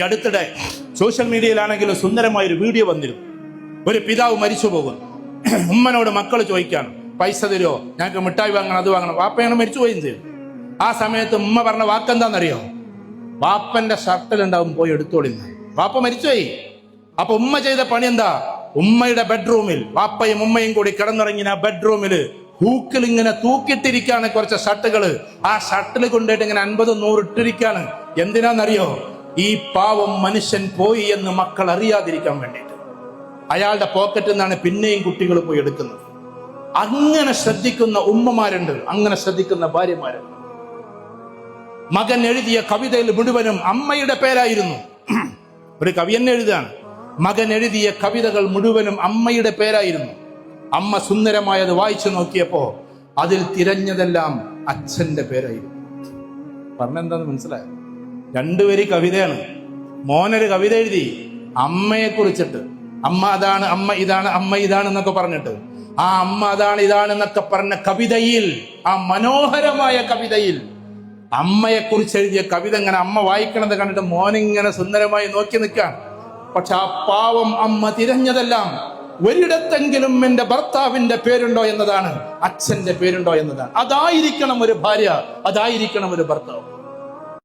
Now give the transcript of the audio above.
അടുത്തിടെ social മീഡിയയിലാണെങ്കിലും സുന്ദരമായൊരു video വന്നിരുന്നു. ഒരു പിതാവ് മരിച്ചു പോകും. ഉമ്മനോട് മക്കൾ ചോദിക്കാണ്, പൈസ തരുമോ, ഞങ്ങൾക്ക് മിഠായി വാങ്ങണം, അത് വാങ്ങണം. വാപ്പയാണ് മരിച്ചു പോയും ചെയ്യും. ആ സമയത്ത് ഉമ്മ പറഞ്ഞ വാക്കെന്താണെന്നറിയോ? വാപ്പന്റെ ഷർട്ടിലുണ്ടാവും, പോയി എടുത്തോളിന്ന്. വാപ്പ മരിച്ചുപോയി. അപ്പൊ ഉമ്മ ചെയ്ത പണി എന്താ? ഉമ്മയുടെ ബെഡ്റൂമിൽ വാപ്പയും ഉമ്മയും കൂടി കിടന്നിറങ്ങിന ബെഡ്റൂമില് ഹൂക്കിൽ ഇങ്ങനെ തൂക്കിയിട്ടിരിക്കാണ് കുറച്ച് ഷർട്ടുകള്. ആ ഷർട്ടിൽ കൊണ്ടിട്ട് ഇങ്ങനെ 50-100 ഇട്ടിരിക്കാണ്. എന്തിനാന്നറിയോ? ഈ പാവം മനുഷ്യൻ പോയി എന്ന് മക്കൾ അറിയാതിരിക്കാൻ വേണ്ടിയിട്ട്. അയാളുടെ പോക്കറ്റിൽ നിന്നാണ് പിന്നെയും കുട്ടികൾ പോയി എടുക്കുന്നത്. അങ്ങനെ ശ്രദ്ധിക്കുന്ന ഉമ്മമാരുണ്ട്, അങ്ങനെ ശ്രദ്ധിക്കുന്ന ഭാര്യമാരുണ്ട്. മകൻ എഴുതിയ കവിതയിൽ മുഴുവനും അമ്മയുടെ പേരായിരുന്നു. ഒരു കവി എന്നെ എഴുതാണ്, മകൻ എഴുതിയ കവിതകൾ മുഴുവനും അമ്മയുടെ പേരായിരുന്നു. അമ്മ സുന്ദരമായത് വായിച്ചു നോക്കിയപ്പോ അതിൽ തിരഞ്ഞതെല്ലാം അച്ഛന്റെ പേരായിരുന്നു. പറഞ്ഞെന്താന്ന് മനസ്സിലായോ? രണ്ടുപേര് കവിതയാണ്. മോനൊരു കവിത എഴുതി അമ്മയെ കുറിച്ചിട്ട്, അമ്മ അതാണ്, അമ്മ ഇതാണ്, അമ്മ ഇതാണ് എന്നൊക്കെ പറഞ്ഞിട്ട്, ആ അമ്മ അതാണ് ഇതാണ് എന്നൊക്കെ പറഞ്ഞ കവിതയിൽ, ആ മനോഹരമായ കവിതയിൽ അമ്മയെ കുറിച്ച് എഴുതിയ കവിത ഇങ്ങനെ അമ്മ വായിക്കണത് കണ്ടിട്ട് മോനിങ്ങനെ സുന്ദരമായി നോക്കി നിൽക്കാൻ. പക്ഷെ ആ പാവം അമ്മ തിരഞ്ഞതെല്ലാം ഒരിടത്തെങ്കിലും എന്റെ ഭർത്താവിന്റെ പേരുണ്ടോ എന്നതാണ്, അച്ഛന്റെ പേരുണ്ടോ എന്നതാണ്. അതായിരിക്കണം ഒരു ഭാര്യ, അതായിരിക്കണം ഒരു ഭർത്താവ്.